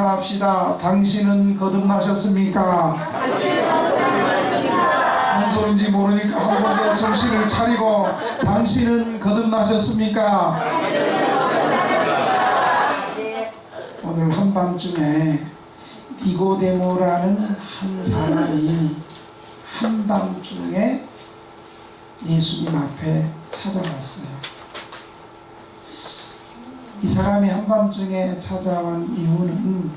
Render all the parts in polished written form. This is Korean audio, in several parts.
인사합시다. 당신은 거듭나셨습니까? 뭔 소린지 모르니까 한 번 더 정신을 차리고, 당신은 거듭나셨습니까? 오늘 한밤중에 니고데모라는 한 사람이 한밤중에 예수님 앞에 찾아왔어요. 이 사람이 한밤중에 찾아온 이유는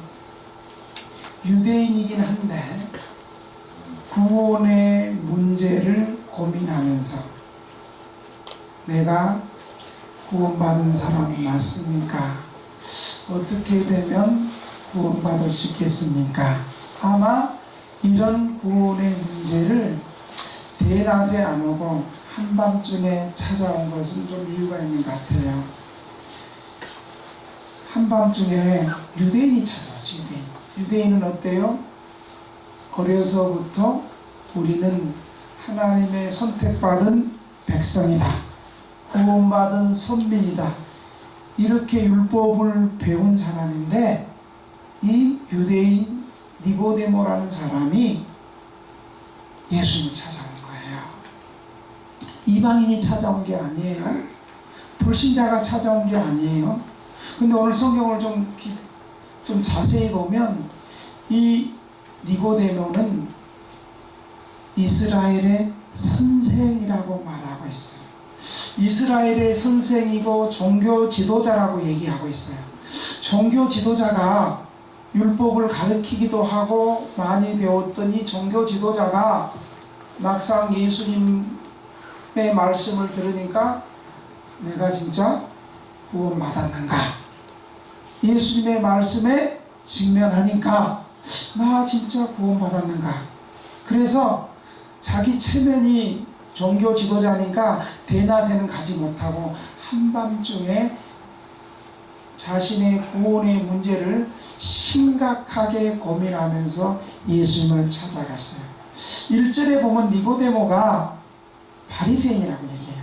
유대인이긴 한데 구원의 문제를 고민하면서, 내가 구원받은 사람 맞습니까? 어떻게 되면 구원받을 수 있겠습니까? 아마 이런 구원의 문제를 대낮에 안 오고 한밤중에 찾아온 것은 좀 이유가 있는 것 같아요. 한밤중에 유대인이 찾아왔어요. 유대인은 어때요? 어려서부터 우리는 하나님의 선택받은 백성이다, 구원받은 선민이다, 이렇게 율법을 배운 사람인데, 이 유대인 니고데모라는 사람이 예수님을 찾아온 거예요. 이방인이 찾아온 게 아니에요. 불신자가 찾아온 게 아니에요. 근데 오늘 성경을 좀 자세히 보면 이 니고데모는 이스라엘의 선생이라고 말하고 있어요. 이스라엘의 선생이고 종교 지도자라고 얘기하고 있어요. 종교 지도자가 율법을 가르치기도 하고 많이 배웠던 이 종교 지도자가 막상 예수님의 말씀을 들으니까 내가 진짜 구원받았는가? 예수님의 말씀에 직면하니까 나 진짜 구원받았는가? 그래서 자기 체면이 종교 지도자니까 대낮에는 가지 못하고 한밤중에 자신의 구원의 문제를 심각하게 고민하면서 예수님을 찾아갔어요. 1절에 보면 니고데모가 바리새인이라고 얘기해요.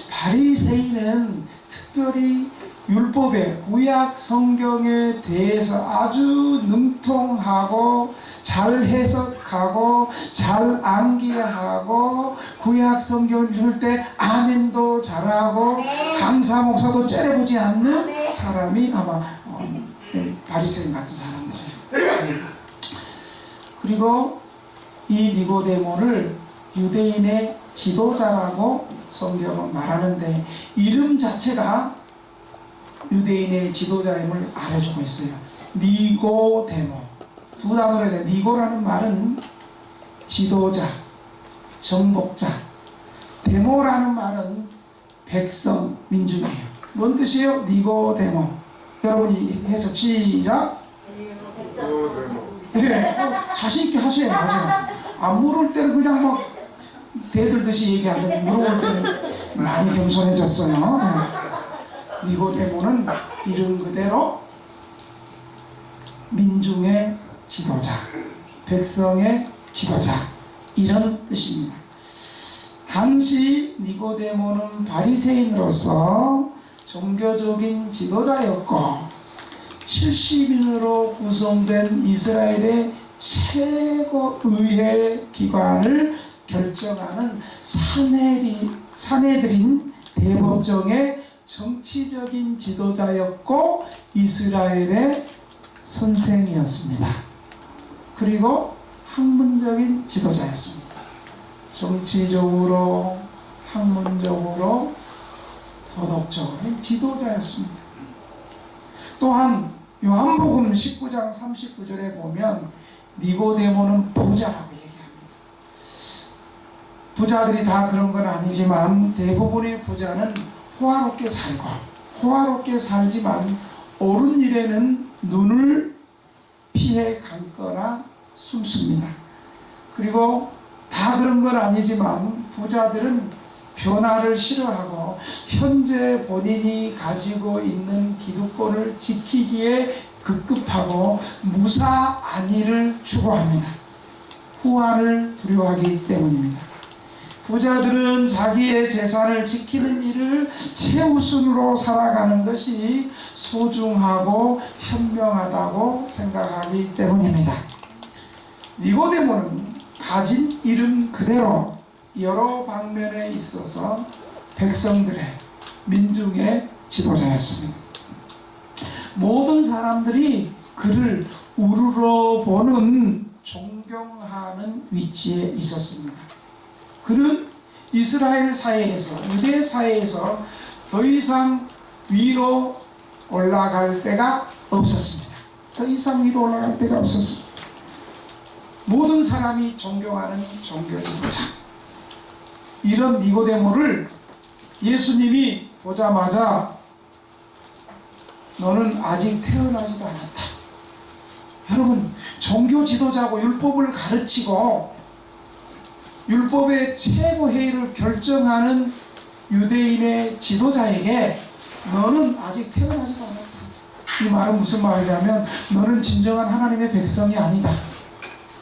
바리새인은 특별히 율법에, 구약 성경에 대해서 아주 능통하고 잘 해석하고 잘 암기하고, 구약 성경을 읽을 때 아멘도 잘하고 강사 목사도 째려보지 않는 사람이 아마 바리새인 같은 사람들이에요. 그리고 이 니고데모를 유대인의 지도자라고 성경은 말하는데, 이름 자체가 유대인의 지도자임을 알려주고 있어요. 니고데모. 두 단어로 해야 돼. 니고라는 말은 지도자, 정복자. 데모라는 말은 백성, 민중이에요. 뭔 뜻이에요? 니고데모. 여러분이 해석 시작. 네, 자신있게 하셔야 맞아요. 안 물을 때는 그냥 막 대들듯이 얘기하더니 물어볼 때는 많이 겸손해졌어요. 네. 니고데모는 이름 그대로 민중의 지도자, 백성의 지도자, 이런 뜻입니다. 당시 니고데모는 바리새인으로서 종교적인 지도자였고 70인으로 구성된 이스라엘의 최고의회 기관을 결정하는 사내들인 대법정의 정치적인 지도자였고 이스라엘의 선생이었습니다. 그리고 학문적인 지도자였습니다. 정치적으로, 학문적으로, 도덕적으로 지도자였습니다. 또한 요한복음 19장 39절에 보면 니고데모는 부자라고 얘기합니다. 부자들이 다 그런 건 아니지만 대부분의 부자는 호화롭게 살지만 옳은 일에는 눈을 피해 감거나 숨습니다. 그리고 다 그런 건 아니지만 부자들은 변화를 싫어하고 현재 본인이 가지고 있는 기득권을 지키기에 급급하고 무사안위를 추구합니다. 후환을 두려워하기 때문입니다. 부자들은 자기의 재산을 지키는 일을 최우선으로 살아가는 것이 소중하고 현명하다고 생각하기 때문입니다. 니고데모는 가진 이름 그대로 여러 방면에 있어서 백성들의, 민중의 지도자였습니다. 모든 사람들이 그를 우러러보는 존경하는 위치에 있었습니다. 그는 이스라엘 사회에서, 유대 사회에서 더 이상 위로 올라갈 데가 없었습니다. 더 이상 위로 올라갈 데가 없었습니다. 모든 사람이 존경하는 종교지도자, 이런 니고데모를 예수님이 보자마자 너는 아직 태어나지도 않았다. 여러분, 종교 지도자고 율법을 가르치고 율법의 최고회의를 결정하는 유대인의 지도자에게 너는 아직 태어나지도 않았다. 이 말은 무슨 말이냐면 너는 진정한 하나님의 백성이 아니다.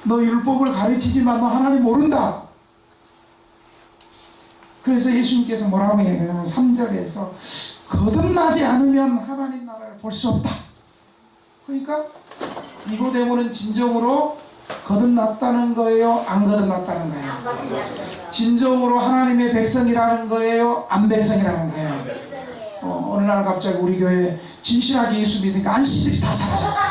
너 율법을 가르치지만 너 하나님 모른다. 그래서 예수님께서 뭐라고 얘기하냐면 3절에서 거듭나지 않으면 하나님 나라를 볼 수 없다. 그러니까 니고데모는 진정으로 거듭났다는 거예요? 안 거듭났다는 거예요? 진정으로 하나님의 백성이라는 거예요? 안 백성이라는 거예요? 어느 날 갑자기 우리 교회에 진실하게 예수 믿으니까 안신들이 다 사라졌어요.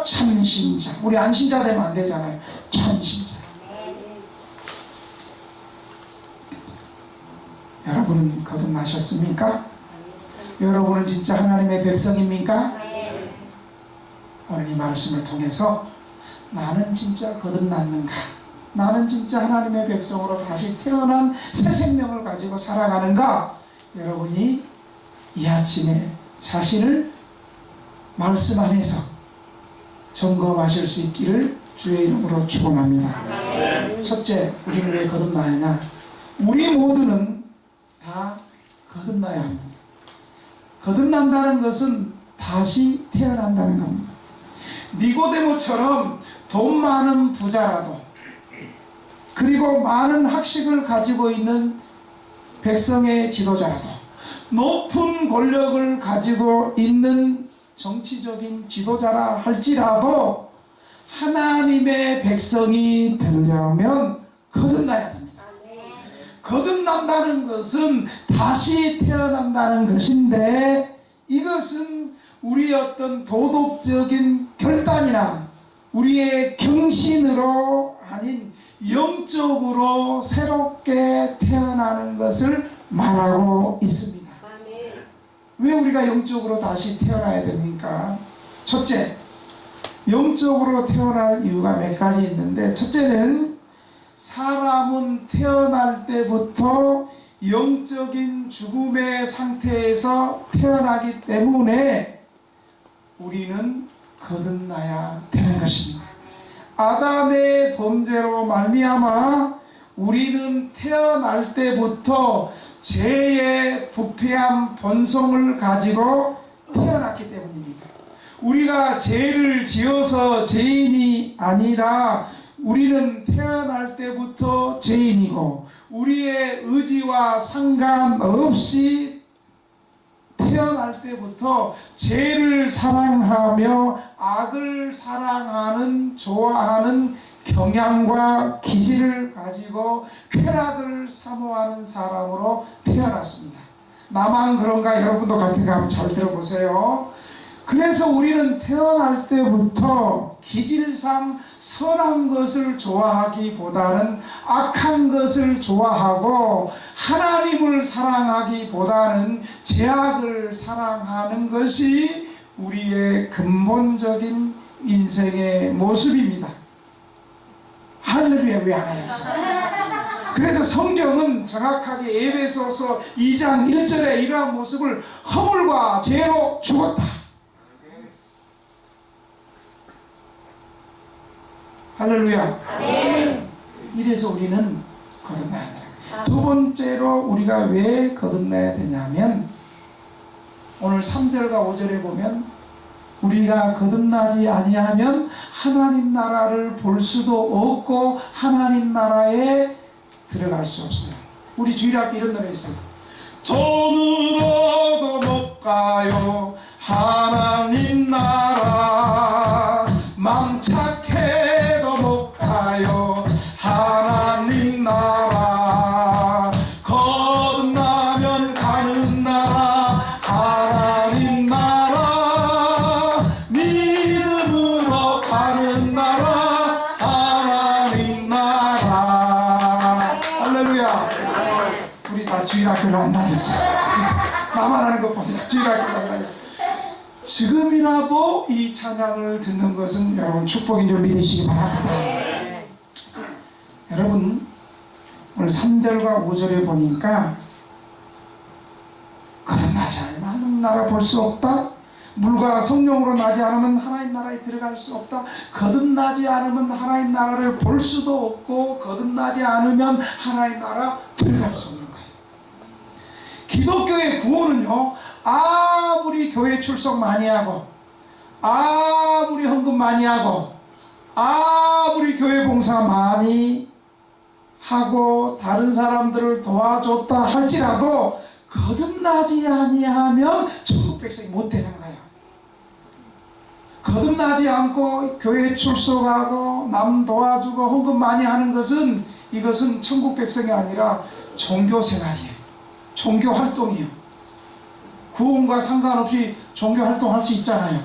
참신자. 우리 안신자 되면 안 되잖아요. 참신자. 여러분은 거듭나셨습니까? 여러분은 진짜 하나님의 백성입니까? 오늘 이 말씀을 통해서 나는 진짜 거듭났는가? 나는 진짜 하나님의 백성으로 다시 태어난 새 생명을 가지고 살아가는가? 여러분이 이 아침에 자신을 말씀 안에서 점검하실 수 있기를 주의 이름으로 축원합니다. 첫째, 우리는 왜 거듭나야 하냐? 우리 모두는 다 거듭나야 합니다. 거듭난다는 것은 다시 태어난다는 겁니다. 니고데모처럼 돈 많은 부자라도, 그리고 많은 학식을 가지고 있는 백성의 지도자라도, 높은 권력을 가지고 있는 정치적인 지도자라 할지라도 하나님의 백성이 되려면 거듭나야 됩니다. 거듭난다는 것은 다시 태어난다는 것인데, 이것은 우리의 어떤 도덕적인 결단이나 우리의 경신으로 아닌 영적으로 새롭게 태어나는 것을 말하고 있습니다. 왜 우리가 영적으로 다시 태어나야 됩니까? 첫째, 영적으로 태어날 이유가 몇 가지 있는데, 첫째는 사람은 태어날 때부터 영적인 죽음의 상태에서 태어나기 때문에 우리는 거듭나야 되는 것입니다. 아담의 범죄로 말미암아 우리는 태어날 때부터 죄의 부패한 본성을 가지고 태어났기 때문입니다. 우리가 죄를 지어서 죄인이 아니라 우리는 태어날 때부터 죄인이고, 우리의 의지와 상관없이 태어날 때부터 죄를 사랑하며 악을 사랑하는, 좋아하는 경향과 기질을 가지고 쾌락을 사모하는 사람으로 태어났습니다. 나만 그런가? 여러분도 같은가? 한번 잘 들어보세요. 그래서 우리는 태어날 때부터 기질상 선한 것을 좋아하기보다는 악한 것을 좋아하고, 하나님을 사랑하기보다는 죄악을 사랑하는 것이 우리의 근본적인 인생의 모습입니다. 할렐루야. 왜 안 해요? 그래서 성경은 정확하게 에베소서 2장 1절에 이러한 모습을 허물과 죄로 죽었다. 할렐루야. 아멘. 이래서 우리는 거듭나야 돼요. 두 번째로 우리가 왜 거듭나야 되냐면, 오늘 3절과 5절에 보면 우리는 우리가 거듭나지 아니하면 하나님 나라를 볼 수도 없고 하나님 나라에 들어갈 수 없어요. 우리 주일학교 이런 노래 있어요. 돈으로도 못 가요 하나님 나라, 망착해도 못 가요 하나님 나라, 거듭나면 가는 나라 하나님 나라, 믿음으로 가는 나라 하나님 나라. 할렐루야. 우리 다 주일학교를 안 다녔어요. 나만 하는 것 보세요. 주일학교를 안 다녔어요. 지금이라도 이 찬양을 듣는 것은 여러분 축복인 줄 믿으시기 바랍니다. 여러분 오늘 3절과 5절에 보니까 거듭나지 않으면 하나님 나라 볼 수 없다. 물과 성령으로 나지 않으면 하나님 나라에 들어갈 수 없다. 거듭나지 않으면 하나님 나라를 볼 수도 없고 거듭나지 않으면 하나님 나라 들어갈 수 없는 거예요. 기독교의 구원은요, 아무리 교회 출석 많이 하고 아무리 헌금 많이 하고 아무리 교회 봉사 많이 하고 다른 사람들을 도와줬다 할지라도 거듭나지 아니하면 천국 백성이 못 되는 거예요. 거듭나지 않고 교회 출석하고 남 도와주고 헌금 많이 하는 것은 이것은 천국 백성이 아니라 종교 생활이에요. 종교 활동이에요. 구원과 상관없이 종교 활동할 수 있잖아요.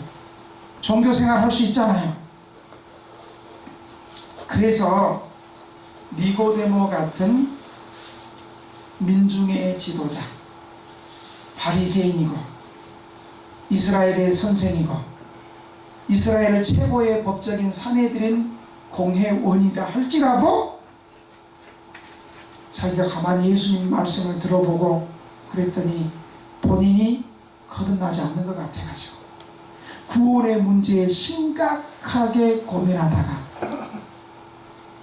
종교 생활 할 수 있잖아요. 그래서 니고데모 같은 민중의 지도자, 바리새인이고 이스라엘의 선생이고 이스라엘 최고의 법적인 사내들인 공회원이라 할지라도 자기가 가만히 예수님 말씀을 들어보고 그랬더니 본인이 거듭나지 않는 것 같아가지고 구원의 문제에 심각하게 고민하다가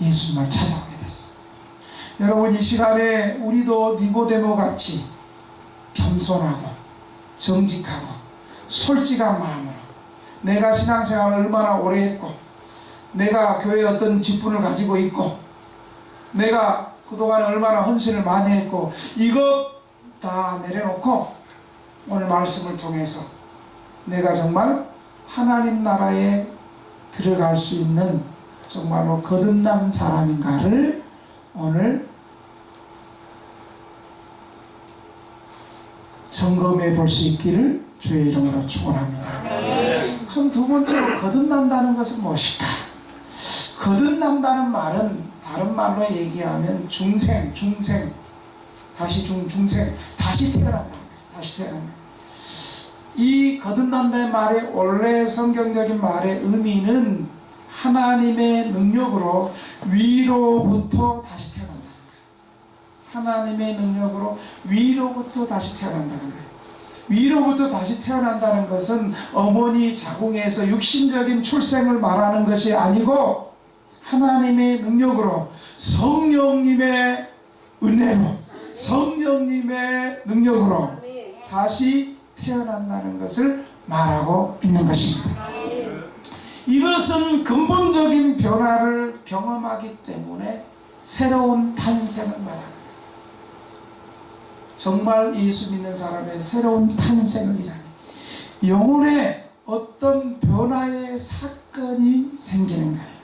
예수님을 찾아오게 됐어요. 여러분 이 시간에 우리도 니고데모 같이 겸손하고 정직하고 솔직한 마음으로 내가 신앙생활을 얼마나 오래 했고 내가 교회에 어떤 직분을 가지고 있고 내가 그동안 얼마나 헌신을 많이 했고 이것 다 내려놓고 오늘 말씀을 통해서 내가 정말 하나님 나라에 들어갈 수 있는 정말로 거듭난 사람인가를 오늘 점검해 볼 수 있기를 주의 이름으로 축원합니다. 그럼 두 번째로 거듭난다는 것은 무엇일까? 거듭난다는 말은 다른 말로 얘기하면 중생 다시 중생 다시 태어난다. 다시 태어난다. 이 거듭난다는 말의 원래 성경적인 말의 의미는 하나님의 능력으로 위로부터 다시 태어난다는 거예요. 하나님의 능력으로 위로부터 다시 태어난다는 거예요. 위로부터 다시 태어난다는 것은 어머니 자궁에서 육신적인 출생을 말하는 것이 아니고 하나님의 능력으로 성령님의 은혜로 성령님의 능력으로 다시 태어난다는 것을 말하고 있는 것입니다. 이것은 근본적인 변화를 경험하기 때문에 새로운 탄생을 말합니다. 정말 예수 믿는 사람의 새로운 탄생을 일하는 영혼에 어떤 변화의 사건이 생기는 거예요.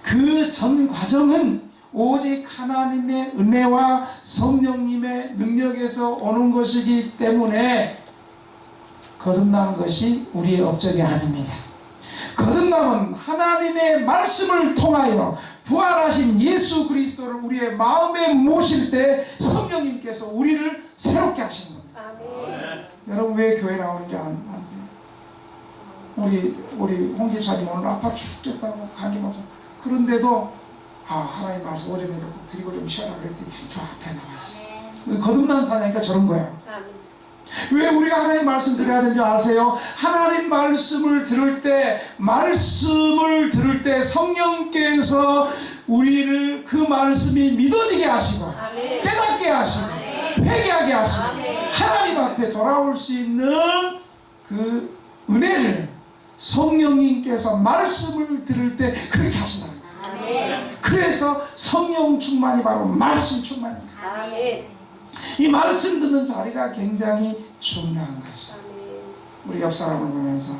그 전 과정은 오직 하나님의 은혜와 성령님의 능력에서 오는 것이기 때문에 거듭난 것이 우리의 업적이 아닙니다. 거듭남은 하나님의 말씀을 통하여 부활하신 예수 그리스도를 우리의 마음에 모실 때 성령님께서 우리를 새롭게 하시는 겁니다. 아멘. 여러분 왜 교회 나오는지 아세요? 우리 홍 집사님 오늘 아파 죽겠다고 감기 먹어. 그런데도 하나님 말씀 오전에 드리고 좀 쉬어라 그랬더니 저 앞에 나와 있어. 거듭난 사자니까 저런 거예요. 아멘. 왜 우리가 하나님 말씀 드려야 되는지 아세요? 하나님 말씀을 들을 때 성령께서 우리를 그 말씀이 믿어지게 하시고 아멘. 깨닫게 하시고 아멘. 회개하게 하시고 아멘. 하나님 앞에 돌아올 수 있는 그 은혜를 성령님께서 말씀을 들을 때 그렇게 하신다는 거예요. 그래서 성령 충만이 바로 말씀 충만입니다. 이 말씀 듣는 자리가 굉장히 중요한 것이죠. 우리 옆 사람을 보면서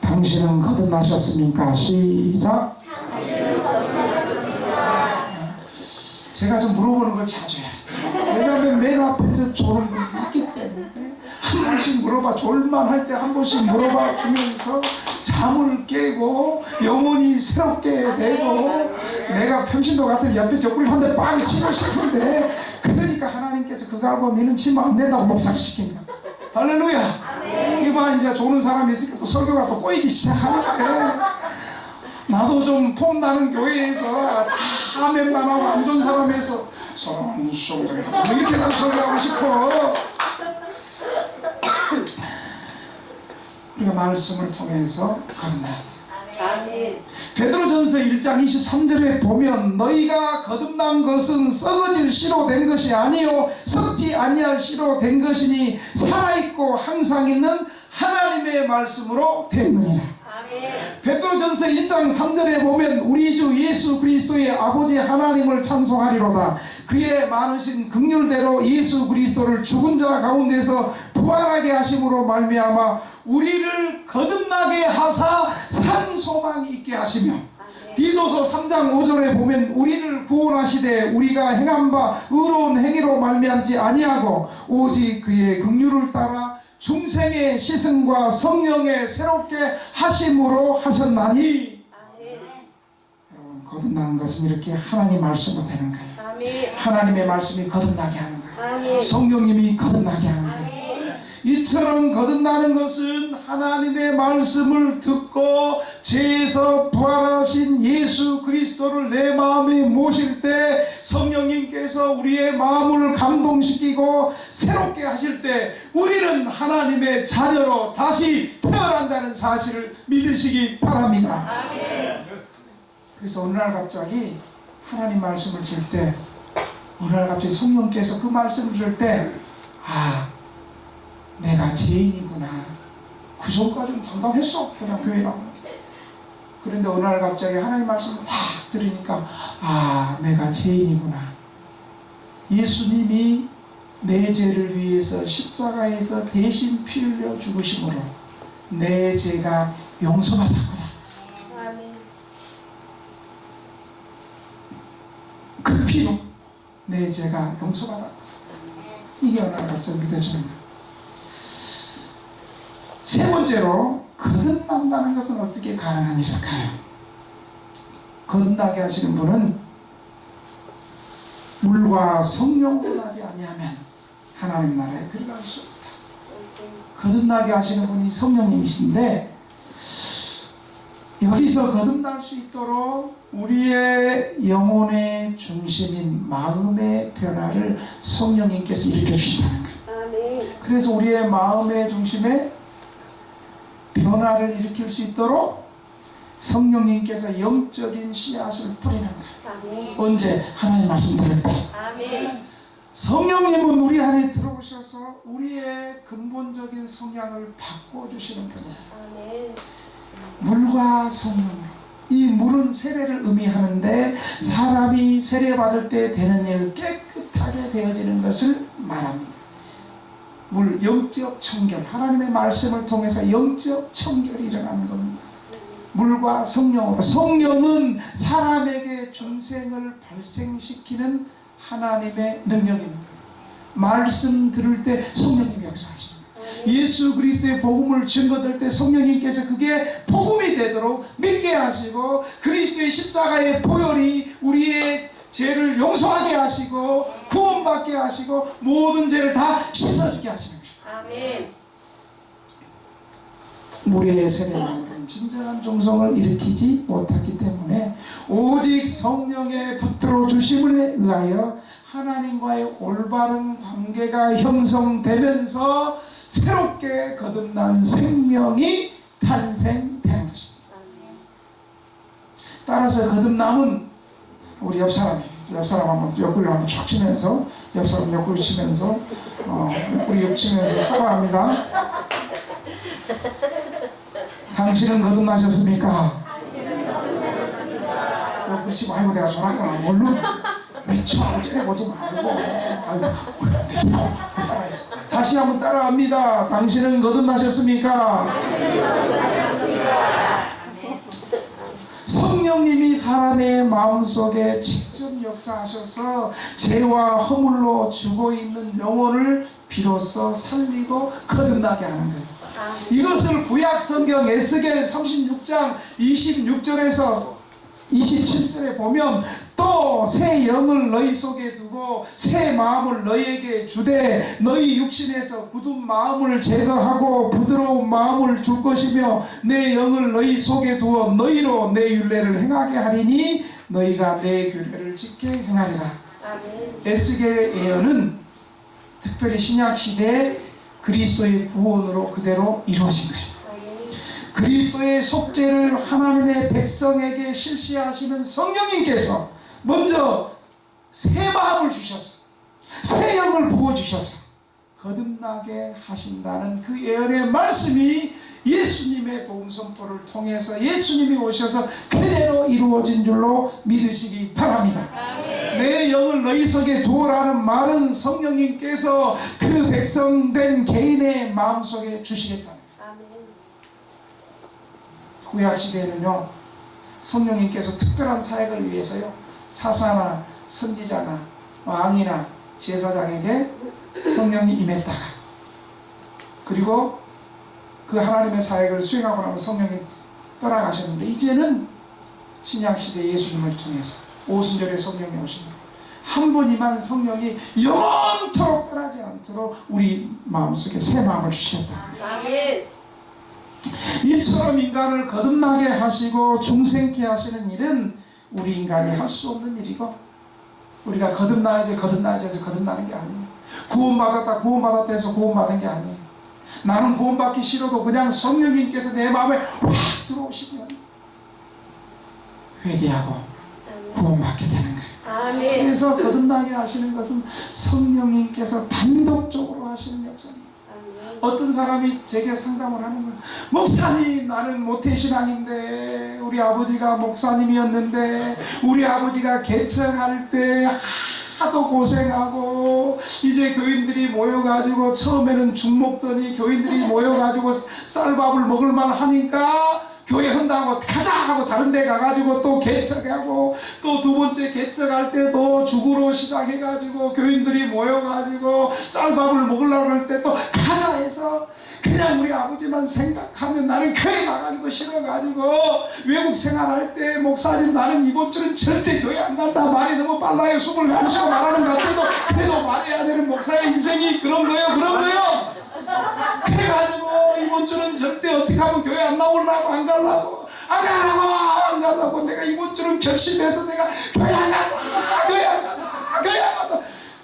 당신은 거듭나셨습니까? 시작. 당신은 거듭나셨습니까? 제가 좀 물어보는 걸 자주 해요. 왜냐하면 맨 앞에서 졸은 분이 있기 때문에 한 번씩 물어봐, 졸만할 때 한 번씩 물어봐 주면서 잠을 깨고 영혼이 새롭게 되고, 내가 평신도 같은 옆에서 옆구리 한 대 빵 치고 싶은데, 그러니까 하나님께서 그거 알고 너는 치면 안 된다고 목사를 시킨 거야. 할렐루야. 이봐, 이제 좋은 사람이 있으니까 또 설교가 또 꼬이기 시작하는데, 나도 좀 폼나는 교회에서 아멘만 하고 안 좋은 사람에서 사랑하는 성도 여러분 이렇게 난 설교하고 싶어. 우리가 말씀을 통해서 거듭나야 돼. 베드로전서 1장 23절에 보면 너희가 거듭난 것은 썩어질 씨로 된 것이 아니요 썩지 아니할 씨로 된 것이니 살아있고 항상 있는 하나님의 말씀으로 되느니라. 베드로전서 1장 3절에 보면 우리 주 예수 그리스도의 아버지 하나님을 찬송하리로다. 그의 많으신 긍휼대로 예수 그리스도를 죽은 자 가운데서 부활하게 하심으로 말미암아 우리를 거듭나게 하사 산 소망이 있게 하시며, 디도서 3장 5절에 보면 우리를 구원하시되 우리가 행한 바 의로운 행위로 말미암지 아니하고 오직 그의 긍휼을 따라 중생의 시승과 성령의 새롭게 하심으로 하셨나니. 여러분, 거듭나는 것은 이렇게 하나님 말씀으로 되는 거예요. 하나님의 말씀이 거듭나게 하는 거예요. 성령님이 거듭나게 하는 거예요. 이처럼 거듭나는 것은 하나님의 말씀을 듣고 죄에서 부활하신 예수 그리스도를 내 마음에 모실 때 성령님께서 우리의 마음을 감동시키고 새롭게 하실 때 우리는 하나님의 자녀로 다시 태어난다는 사실을 믿으시기 바랍니다. 그래서 어느 날 갑자기 하나님 말씀을 들을 때, 어느 날 갑자기 성령께서 그 말씀을 들을 때, 내가 죄인이구나. 그 전까지는 당당했어. 그냥 교회 나오는 게. 그런데 어느 날 갑자기 하나님 말씀을 딱 들으니까 내가 죄인이구나. 예수님이 내 죄를 위해서 십자가에서 대신 피 흘려 죽으심으로 내 죄가 용서받았구나. 그 피로 내 죄가 용서받았구나. 이게 어느 날 갑자기 믿어지는 거야. 세 번째로, 거듭난다는 것은 어떻게 가능한 일일까요? 거듭나게 하시는 분은 물과 성령으로 나지 아니하면 하나님 나라에 들어갈 수 없다. 거듭나게 하시는 분이 성령님이신데, 여기서 거듭날 수 있도록 우리의 영혼의 중심인 마음의 변화를 성령님께서 일으켜주신다는 거예요. 그래서 우리의 마음의 중심에 변화를 일으킬 수 있도록 성령님께서 영적인 씨앗을 뿌리는 거예요. 언제? 하나님 말씀 들을 때. 성령님은 우리 안에 들어오셔서 우리의 근본적인 성향을 바꿔주시는 분이에요. 물과 성령으로. 이 물은 세례를 의미하는데, 사람이 세례받을 때 되는 일, 깨끗하게 되어지는 것을 말합니다. 물, 영적 청결, 하나님의 말씀을 통해서 영적 청결이 일어나는 겁니다. 물과 성령으로. 성령은 사람에게 중생을 발생시키는 하나님의 능력입니다. 말씀 들을 때 성령님이 역사하십니다. 예수 그리스도의 복음을 증거될 때 성령님께서 그게 복음이 되도록 믿게 하시고, 그리스도의 십자가의 보혈이 우리의 죄를 용서하게 하시고 구원받게 하시고 모든 죄를 다 씻어주게 하시는 거예요. 물의 세례는 진정한 종성을 일으키지 못하기 때문에 오직 성령의 붙들어 주심을 의하여 하나님과의 올바른 관계가 형성되면서 새롭게 거듭난 생명이 탄생된 것입니다. 따라서 거듭남은 우리 옆 사람 한번 옆구리를 한번 쭉 치면서, 옆 사람 옆구리 치면서, 옆구리 옆 치면서 따라합니다. 당신은 거듭나셨습니까? 그렇지 말고 내가 전화가 얼른 외쳐 째려보지 말고 다시 한번 따라합니다. 당신은 거듭나셨습니까? 성령님이 사람의 마음속에 직접 역사하셔서 죄와 허물로 죽어있는 영혼을 비로소 살리고 거듭나게 하는 거예요. 이것을 구약 성경 에스겔 36장 26절에서 27절에 보면 또 새 영을 너희 속에 두고 새 마음을 너희에게 주되 너희 육신에서 굳은 마음을 제거하고 부드러운 마음을 줄 것이며 내 영을 너희 속에 두어 너희로 내 율례를 행하게 하리니 너희가 내 규례를 지켜 행하리라. 에스겔의 예언은 특별히 신약시대에 그리스도의 구원으로 그대로 이루어진 거예요. 그리스도의 속죄를 하나님의 백성에게 실시하시는 성령님께서 먼저 새 마음을 주셔서 새 영을 부어주셔서 거듭나게 하신다는 그 예언의 말씀이 예수님의 복음 선포를 통해서 예수님이 오셔서 그대로 이루어진 줄로 믿으시기 바랍니다. 내 영을 너희 속에 두어라는 말은 성령님께서 그 백성된 개인의 마음속에 주시겠다. 구약시대에는요 성령님께서 특별한 사역을 위해서요 사사나 선지자나 왕이나 제사장에게 성령이 임했다가 그리고 그 하나님의 사역을 수행하고 나면 성령이 떠나가셨는데 이제는 신약시대 예수님을 통해서 오순절에 성령이 오십니다. 한 분이만 성령이 영원토록 떠나지 않도록 우리 마음속에 새 마음을 주시겠다. 아멘. 이처럼 인간을 거듭나게 하시고 중생케 하시는 일은 우리 인간이 할 수 없는 일이고 우리가 거듭나야지 해서 거듭나는 게 아니에요. 구원받았다 해서 구원받은 게 아니에요. 나는 구원받기 싫어도 그냥 성령님께서 내 마음에 확 들어오시면 회개하고 구원받게 되는 거예요. 아멘. 그래서 거듭나게 하시는 것은 성령님께서 단독적으로 하시는 역사입니다. 어떤 사람이 제게 상담을 하는 거예요. 목사님 나는 모태신앙인데 우리 아버지가 목사님이었는데 우리 아버지가 개척할 때 하도 고생하고 이제 교인들이 모여가지고 처음에는 죽 먹더니 교인들이 모여가지고 쌀밥을 먹을만 하니까 교회 한다고 가자 하고 다른 데 가가지고 또 개척하고 또 두 번째 개척할 때도 죽으로 시작해가지고 교인들이 모여가지고 쌀밥을 먹으려고 할 때 또 가자 해서 그냥 우리 아버지만 생각하면 나는 교회 나가기도 싫어가지고 외국 생활할 때 목사님 나는 이번 주는 절대 교회 안 간다 말이 너무 빨라요. 숨을 안 쉬고 말하는 것 같아도 그래도 말해야 되는 목사의 인생이 그런 거요. 그래가지고 이번 주는 절대 어떻게 하면 교회 안 나오려고 안 가려고 내가 이번 주는 결심해서 내가 교회 안 간다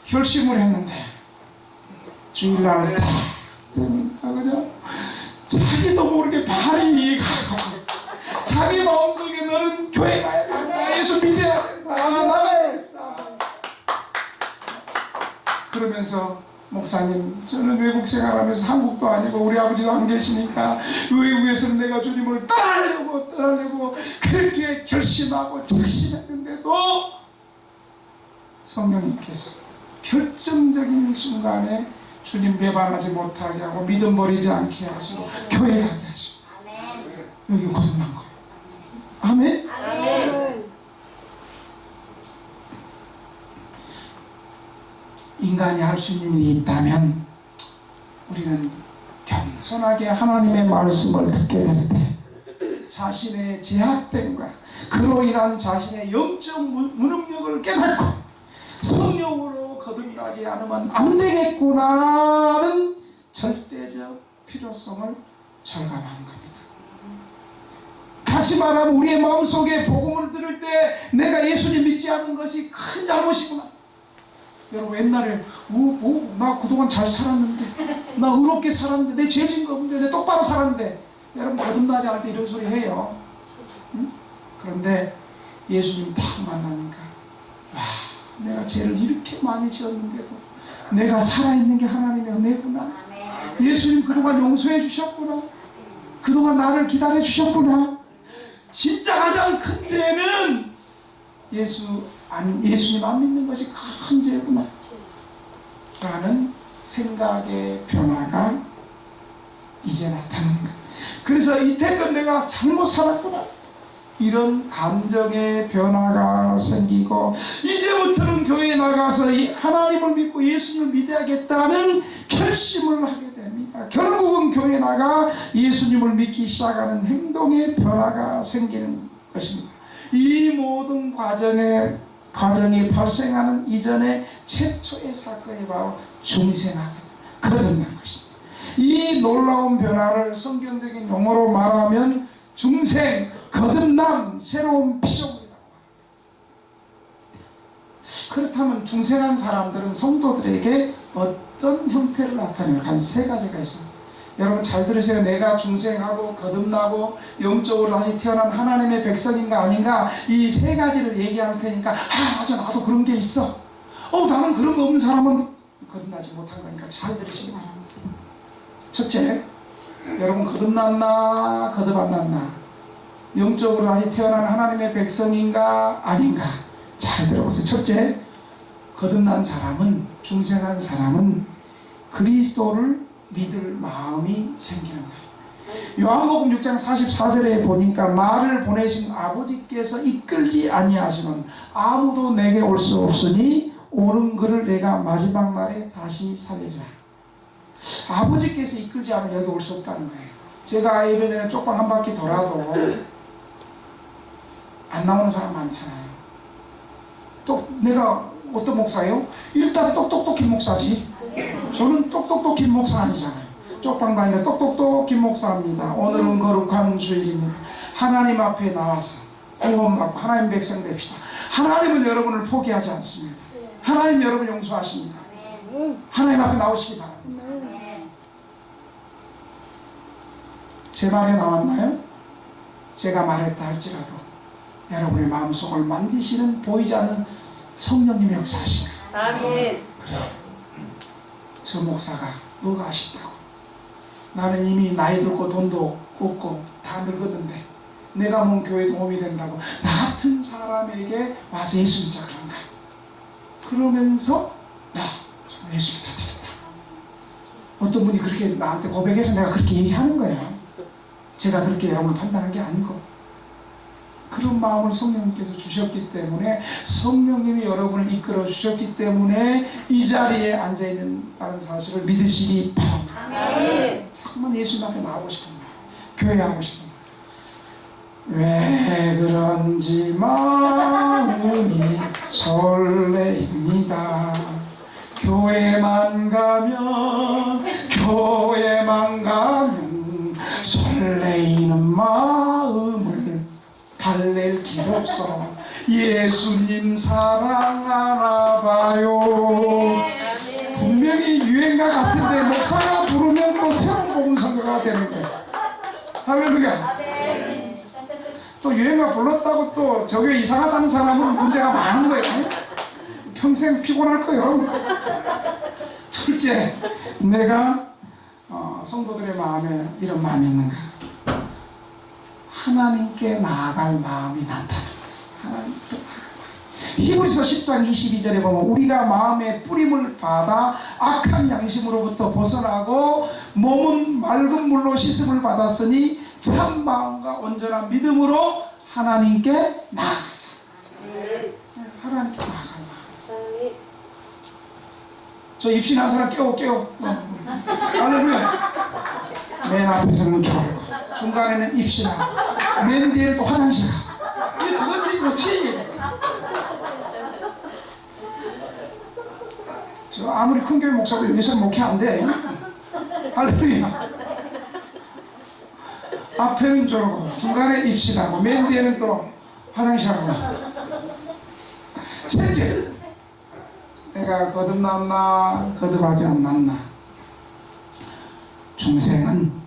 결심을 했는데 주일날 딱 되니까 그냥 자기도 모르게 발이 가고 자기 마음속에 너는 교회 가야 된다 예수 믿어야 된다 나가야 된다 그러면서 목사님 저는 외국 생활하면서 한국도 아니고 우리 아버지도 안 계시니까 외국에서는 내가 주님을 떠나려고 그렇게 결심하고 작심했는데도 성령님께서 결정적인 순간에 주님 배반하지 못하게 하고 믿음 버리지 않게 하시고 교회 가게 하시고 여기 거듭난 거예요. 아멘? 아멘. 인간이 할 수 있는 일이 있다면 우리는 겸손하게 하나님의 말씀을 듣게 될 때 자신의 제약됨과 그로 인한 자신의 영적 무능력을 깨닫고 성령으로 거듭나지 않으면 안 되겠구나는 절대적 필요성을 절감하는 겁니다. 다시 말하면 우리의 마음속에 복음을 들을 때 내가 예수님 믿지 않는 것이 큰 잘못이구나. 여러분 옛날에 나 그동안 잘 살았는데 나 의롭게 살았는데 내 죄진 거 없는데 내 똑바로 살았는데 여러분 거듭나지 않을 때 이런 소리 해요. 응? 그런데 예수님 딱 만나니까 와 내가 죄를 이렇게 많이 지었는데도 내가 살아있는 게 하나님의 은혜구나. 예수님 그동안 용서해 주셨구나. 그동안 나를 기다려 주셨구나. 진짜 가장 큰 죄는 예수님 안 믿는 것이 큰 죄구나 라는 생각의 변화가 이제 나타나는 거야. 그래서 이태껏 내가 잘못 살았구나, 이런 감정의 변화가 생기고, 이제부터는 교회에 나가서 하나님을 믿고 예수님을 믿어야겠다는 결심을 하게 됩니다. 결국은 교회에 나가 예수님을 믿기 시작하는 행동의 변화가 생기는 것입니다. 이 모든 과정이 발생하는 이전에 최초의 사건이 바로 중생하게 거듭난 것입니다. 이 놀라운 변화를 성경적인 용어로 말하면 중생, 거듭남, 새로운 피조물이라고 합니다. 그렇다면 중생한 사람들은 성도들에게 어떤 형태를 나타내는 한 세 가지가 있습니다. 여러분 잘 들으세요. 내가 중생하고 거듭나고 영적으로 다시 태어난 하나님의 백성인가 아닌가, 이 세 가지를 얘기할 테니까, 맞아, 나도 그런 게 있어, 나는 그런 거 없는 사람은 거듭나지 못한 거니까 잘 들으시기 바랍니다. 첫째, 여러분 거듭났나 거듭 안 났나, 영적으로 다시 태어난 하나님의 백성인가 아닌가, 잘 들어보세요. 첫째, 거듭난 사람은, 중생한 사람은 그리스도를 믿을 마음이 생기는 거예요. 요한복음 6장 44절에 보니까 나를 보내신 아버지께서 이끌지 아니하시면 아무도 내게 올 수 없으니 오는 그를 내가 마지막 날에 다시 살리리라. 아버지께서 이끌지 않으면 여기 올 수 없다는 거예요. 제가 예배 전에 쪽방 한 바퀴 돌아도 안 나오는 사람 많잖아요. 또 내가 어떤 목사예요? 일단 똑똑똑 김 목사지. 저는 똑똑똑 김 목사 아니잖아요. 쪽방 다니면 똑똑똑 김 목사입니다. 오늘은 거룩한 주일입니다. 하나님 앞에 나와서 구원받고 하나님 백성 됩시다. 하나님은 여러분을 포기하지 않습니다. 하나님 여러분 용서하십니다. 하나님 앞에 나오시기 바랍니다. 제 말에 나왔나요? 제가 말했다 할지라도 여러분의 마음속을 만드시는 보이지 않는 성령님의 역사하신가. 아멘. 그래, 저 목사가 뭐가 아쉽다고, 나는 이미 나이 들고 돈도 없고 다 늙었는데 내가 뭔 교회 도움이 된다고 나 같은 사람에게 와서 예수 믿자 그런가. 그러면서 정말 예수 믿어야 되겠다. 어떤 분이 그렇게 나한테 고백해서 내가 그렇게 얘기하는 거예요. 제가 그렇게 여러분을 판단한 게 아니고, 그런 마음을 성령님께서 주셨기 때문에, 성령님이 여러분을 이끌어 주셨기 때문에 이 자리에 앉아있는다는 사실을 믿으시기 바랍니다. 아멘. 자꾸만 예수님 앞에 나오고 싶은 거예요. 교회하고 싶은 거예요. 왜 그런지 마음이 설레입니다. 교회만 가면 설레이는 마음을 달랠 길 없어. 예수님 사랑하나 봐요. 분명히 유행가 같은데 목사가 부르면 또 새로운 복음 선교가 되는 거예요. 할렐루야. 또 유행가 불렀다고 또 저게 이상하다는 사람은 문제가 많은 거예요. 평생 피곤할 거예요. 둘째, 내가 성도들의 마음에 이런 마음이 있는가? 하나님께 나아갈 마음이 나타납니다. 히브리서 10장 22절에 보면 우리가 마음의 뿌림을 받아 악한 양심으로부터 벗어나고 몸은 맑은 물로 씻음을 받았으니 참 마음과 온전한 믿음으로 하나님께 나아가자. 하나님께 나아가자. 저 입신한 사람 깨워. 할렐루야. 맨 앞에서는 졸고 중간에는 입신하고 맨 뒤에 또 화장실 가. 그거지. 저 아무리 큰 교회 목사도 여기서 목회 안 돼. 할렐루야. 앞에는 졸고 중간에 입신하고 맨 뒤에는 또 화장실 가고. 셋째, 내가 거듭났나 거듭하지 않았나. 중생은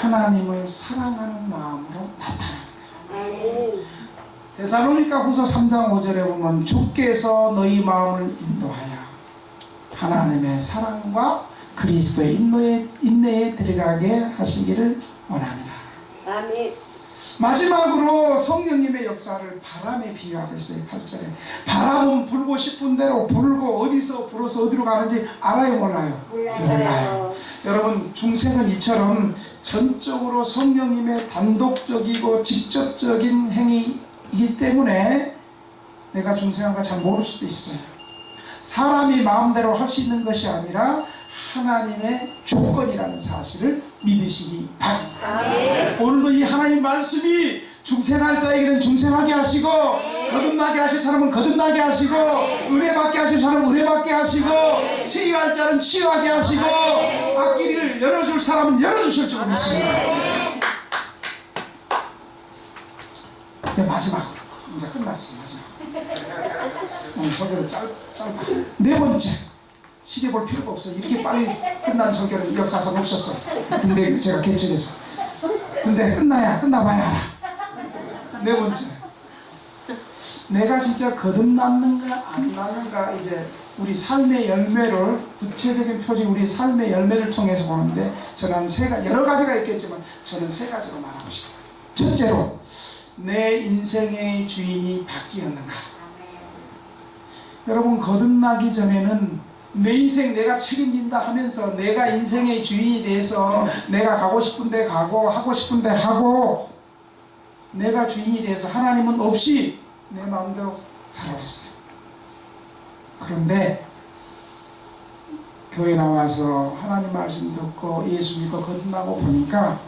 하나님을 사랑하는 마음으로 나타나는 거예요. 데살로니가 후서 3장 5절에 보면 주께서 너희 마음을 인도하여 하나님의 사랑과 그리스도의 인내에 들어가게 하시기를 원하니라. 아멘. 마지막으로 성령님의 역사를 바람에 비유하고 있어요. 8절에 바람은 불고 싶은 대로 불고 어디서 불어서 어디로 가는지 알아요 몰라요? 몰라요. 여러분 중생은 이처럼 전적으로 성령님의 단독적이고 직접적인 행위이기 때문에 내가 중생한 거 잘 모를 수도 있어요. 사람이 마음대로 할 수 있는 것이 아니라 하나님의 조건이라는 사실을 믿으시기 바랍니다. 오늘도 이 하나님 말씀이 중생할 자에게는 중생하게 하시고 거듭나게 하실 사람은 거듭나게 하시고 은혜받게 하실 사람은 은혜받게 하시고 치유할 자는 치유하게 하시고 앞길을 열어줄 사람은 열어주실 줄 믿습니다. 네, 마지막으로 이제 끝났어요. 오늘 설교도 짧아. 네 번째, 시계 볼 필요도 없어요. 이렇게 빨리 끝난 설교는 역사상 없었어요. 근데 제가 개척해서. 근데 끝나봐야 알아. 네 번째, 내가 진짜 거듭났는가 안 났는가 이제 우리 삶의 열매를 구체적인 표지 우리 삶의 열매를 통해서 보는데 저는 여러 가지가 있겠지만 저는 세 가지로 말하고 싶어요. 첫째로 내 인생의 주인이 바뀌었는가. 여러분 거듭나기 전에는 내 인생 내가 책임진다 하면서 내가 인생의 주인이 돼서 내가 가고 싶은데 가고 하고 싶은데 하고 내가 주인이 돼서 하나님은 없이 내 마음대로 살아왔어요. 그런데 교회 나와서 하나님 말씀 듣고 예수 믿고 거듭나고 보니까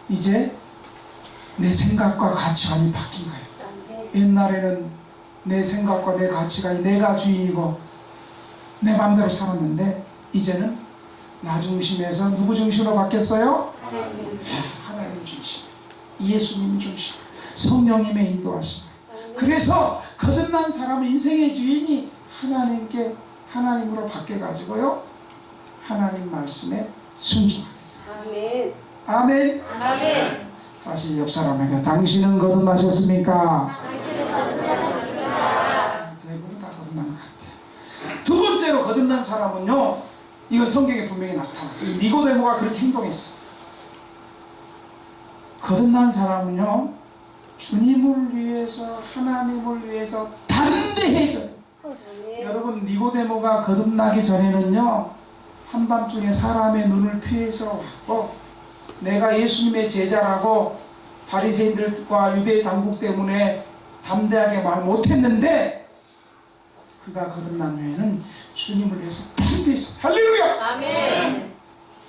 이제 내 생각과 가치관이 바뀐 거예요. 옛날에는 내 생각과 내 가치관이 내가 주인이고 내 마음대로 살았는데 이제는 나 중심에서 누구 중심으로 바뀌었어요? 하나님 중심, 예수님 중심, 성령님의 인도하심. 그래서 거듭난 사람은 인생의 주인이 하나님으로 바뀌어가지고요 하나님 말씀에 순종합니다. 아멘. 아멘. 아멘. 다시 옆 사람에게 당신은 거듭나셨습니까? 대부분 다 거듭난 것 같아요. 두 번째로 거듭난 사람은요, 이건 성경에 분명히 나타났어요. 니고데모가 그렇게 행동했어요. 거듭난 사람은요, 주님을 위해서 하나님을 위해서 담대해져요. 여러분 니고데모가 거듭나기 전에는요 한밤중에 사람의 눈을 피해서 왔고 내가 예수님의 제자라고 바리새인들과 유대 당국 때문에 담대하게 말 못했는데 그가 거듭난 후에는 주님을 위해서 담대해졌어요. 할렐루야! 아멘.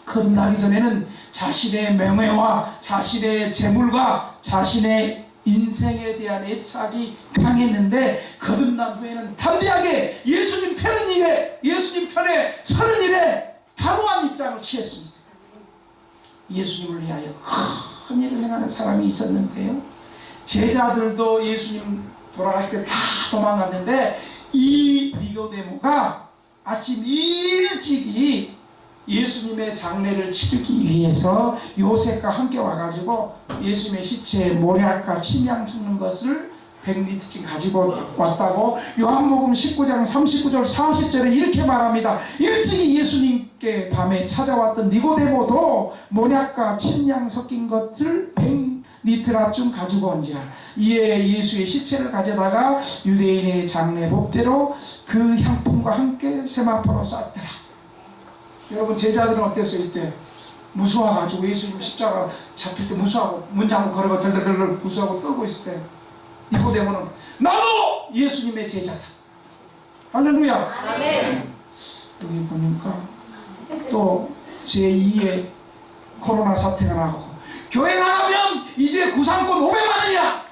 거듭나기 전에는 자신의 명예와 자신의 재물과 자신의 인생에 대한 애착이 강했는데 거듭난 후에는 담대하게 예수님 편에 서는 일에 단호한 입장을 취했습니다. 예수님을 위하여 큰 일을 행하는 사람이 있었는데요, 제자들도 예수님 돌아가실 때 다 도망갔는데 이 니고데모가 아침 일찍이 예수님의 장례를 치르기 위해서 요셉과 함께 와가지고 예수님의 시체에 모략과 침향 섞는 것을 100리터씩 가지고 왔다고 요한복음 19장 39절 40절에 이렇게 말합니다. 일찍이 예수님께 밤에 찾아왔던 니고데모도 모략과 침향 섞인 것을 100리터라쯤 가지고 온지라. 이에 예수의 시체를 가져다가 유대인의 장례 법대로 그 향품과 함께 세마포로 쌌더라. 여러분 제자들은 어땠어요? 이때 무서워가지고 예수님 십자가 잡힐 때 무서워하고 문 잠고 걸어가 덜덜덜 무서워하고 떨고 있을 때 니고데모는 나도 예수님의 제자다. 할렐루야. 아멘. 여기 보니까 또 제2의 코로나 사태가 나고 교회 나가면 이제 구상권 500만 원이야.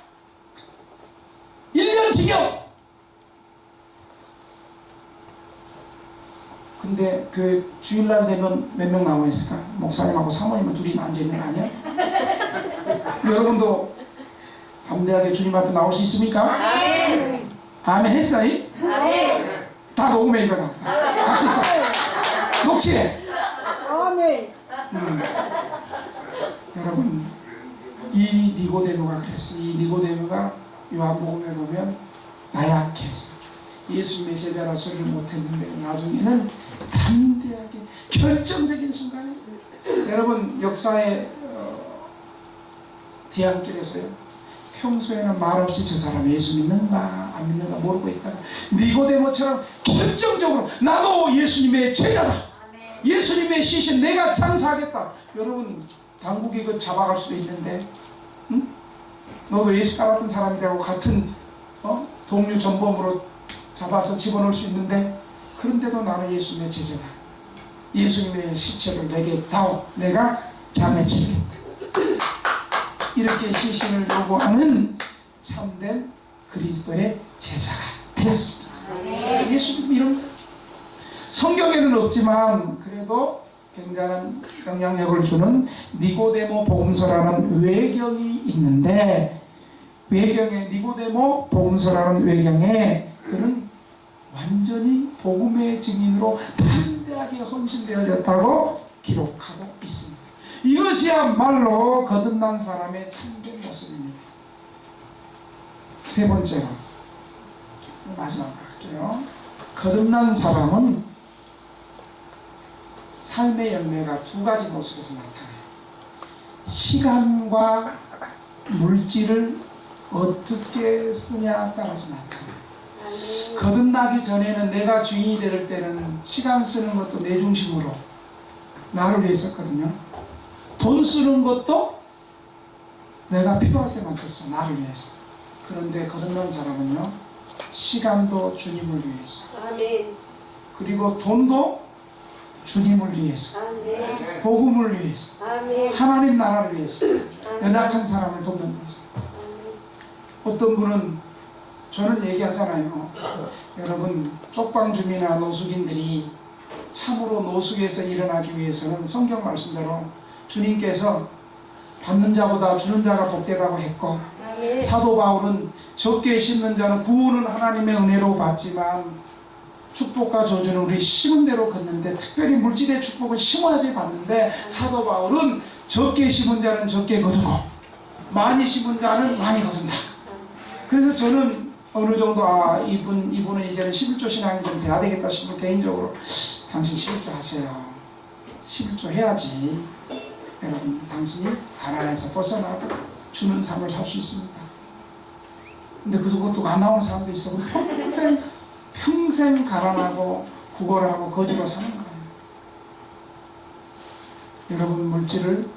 1년 징역. 근데 그 주일날 되면 몇 명 나와 있을까? 목사님하고 사모님은 둘이 앉아있는 거 아니야? 여러분도 담대하게 주님 앞에 나올 수 있습니까? 아멘. 아멘 했어요? 아멘. 다 녹음해 이거다. 같이 써. 녹취해. 아멘. 여러분 이 니고데모가 그랬어. 이 니고데모가 요한복음에 보면 나약해서 예수님의 제자라 소리를 못했는데 나중에는 담대하게 결정적인 순간에 여러분 역사에 대안길에서요. 평소에는 말없이 저 사람 예수 믿는가 안 믿는가 모르고 있다가 니고데모처럼 결정적으로 나도 예수님의 제자다. 예수님의 시신 내가 장사하겠다. 여러분 당국이 그 잡아갈 수도 있는데, 응? 너도 예수 따랐던 사람이라고 같은 동료 전범으로 잡아서 집어넣을 수 있는데, 그런데도 나는 예수님의 제자다. 예수님의 시체를 내게 다오. 내가 장을 치겠다. 이렇게 시신을 요구하는 참된 그리스도의 제자가 되었습니다. 예수님 이런 성경에는 없지만 그래도 굉장한 영향력을 주는 니고데모 복음서라는 외경이 있는데, 외경에 니고데모 복음서라는 외경에 그는 완전히 복음의 증인으로 담대하게 헌신되어졌다고 기록하고 있습니다. 이것이야말로 거듭난 사람의 참된 모습입니다. 세 번째로 마지막으로 할게요. 거듭난 사람은 삶의 열매가 두 가지 모습에서 나타나요. 시간과 물질을 어떻게 쓰냐 따라서 나타나요. 거듭나기 전에는 내가 주인이 될 때는 시간 쓰는 것도 내 중심으로 나를 위해서 했거든요. 돈 쓰는 것도 내가 필요할 때만 썼어. 나를 위해서. 그런데 거듭난 사람은요, 시간도 주님을 위해서, 그리고 돈도 주님을 위해서, 복음을 위해서, 하나님 나라를 위해서, 연약한 사람을 돕는 것이죠. 어떤 분은, 저는 얘기하잖아요. 여러분 쪽방주민이나 노숙인들이 참으로 노숙에서 일어나기 위해서는 성경 말씀대로 주님께서 받는 자보다 주는 자가 복되다고 했고, 사도 바울은 적게 심는 자는 구원은 하나님의 은혜로 받지만 축복과 저주는 우리 심은 대로 걷는데, 특별히 물질의 축복은 심어야지 받는데, 사도 바울은 적게 심은 자는 적게 거두고 많이 심은 자는 많이 거둔다. 그래서 저는 어느 정도 이분은 이제는 11조 신앙이 좀 돼야 되겠다 싶으면 개인적으로 당신 11조 하세요. 11조 해야지 여러분 당신이 가난에서 벗어나고 주는 삶을 살 수 있습니다. 근데 그것도 안 나오는 사람도 있어. 평생 가난하고 구걸하고 거지로 사는 거예요. 여러분 물질을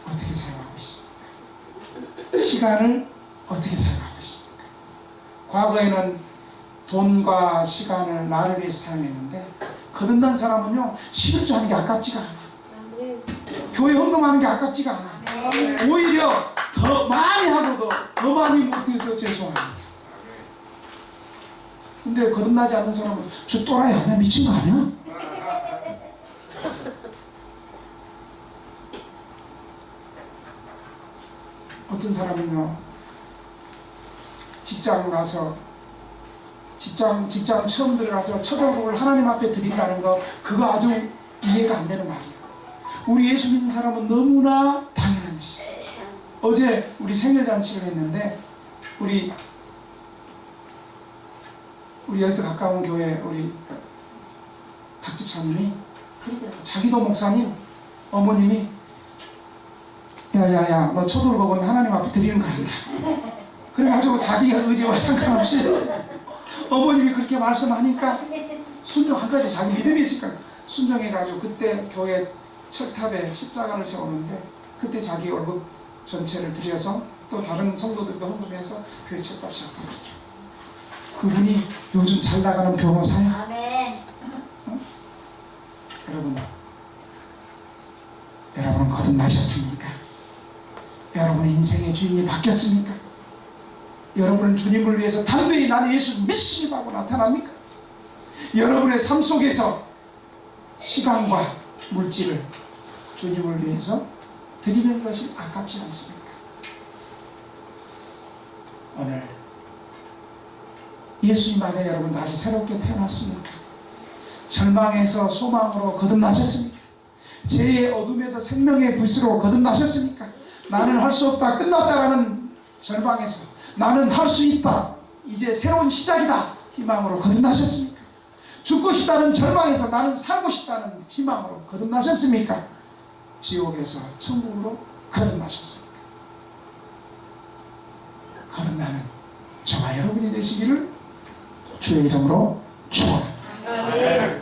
어떻게 사용하고 있습니까? 시간을 어떻게 사용하고 있습니까? 과거에는 돈과 시간을 나를 위해서 사용했는데, 거듭난 사람은요 11조 하는 게 아깝지가 않아. 교회 헌금하는 게 아깝지가 않아. 오히려 더 많이 하고도 더 많이 못해서 죄송합니다. 근데 거듭나지 않는 사람은 저 또라이 아니야? 미친 거 아니야? 어떤 사람은요 직장 가서 직장 처음 들어가서 첫 월급을 하나님 앞에 드린다는 거, 그거 아주 이해가 안 되는 말이에요. 우리 예수 믿는 사람은 너무나 당연한 것이죠. 어제 우리 생일잔치를 했는데 우리 여기서 가까운 교회 우리 박 집사님이 자기도 목사님 어머님이 야야야 너 첫 월급은 하나님 앞에 드리는 거란다. 그래가지고 자기의 의지와 상관없이 어머님이 그렇게 말씀하니까 순종한 거지. 자기 믿음이 있으니까 순종해가지고 그때 교회 철탑에 십자가를 세우는데 그때 자기 월급 전체를 드려서 또 다른 성도들도 헌금해서 교회 철탑 세웠던 거죠. 그분이 요즘 잘 나가는 변호사야. 아멘. 여러분은 거듭나셨습니까? 여러분의 인생의 주인이 바뀌었습니까? 여러분은 주님을 위해서 담대히 나는 예수 믿습니다 하고 나타납니까? 여러분의 삶 속에서 시간과 물질을 주님을 위해서 드리는 것이 아깝지 않습니까? 오늘 예수님 안에 여러분 다시 새롭게 태어났습니까? 절망에서 소망으로 거듭나셨습니까? 죄의 어둠에서 생명의 불씨로 거듭나셨습니까? 나는 할 수 없다, 끝났다라는 절망에서 나는 할 수 있다, 이제 새로운 시작이다 희망으로 거듭나셨습니까? 죽고 싶다는 절망에서 나는 살고 싶다는 희망으로 거듭나셨습니까? 지옥에서 천국으로 거듭나셨습니까? 거듭나는 저와 여러분이 되시기를 주의 이름으로 축원합니다.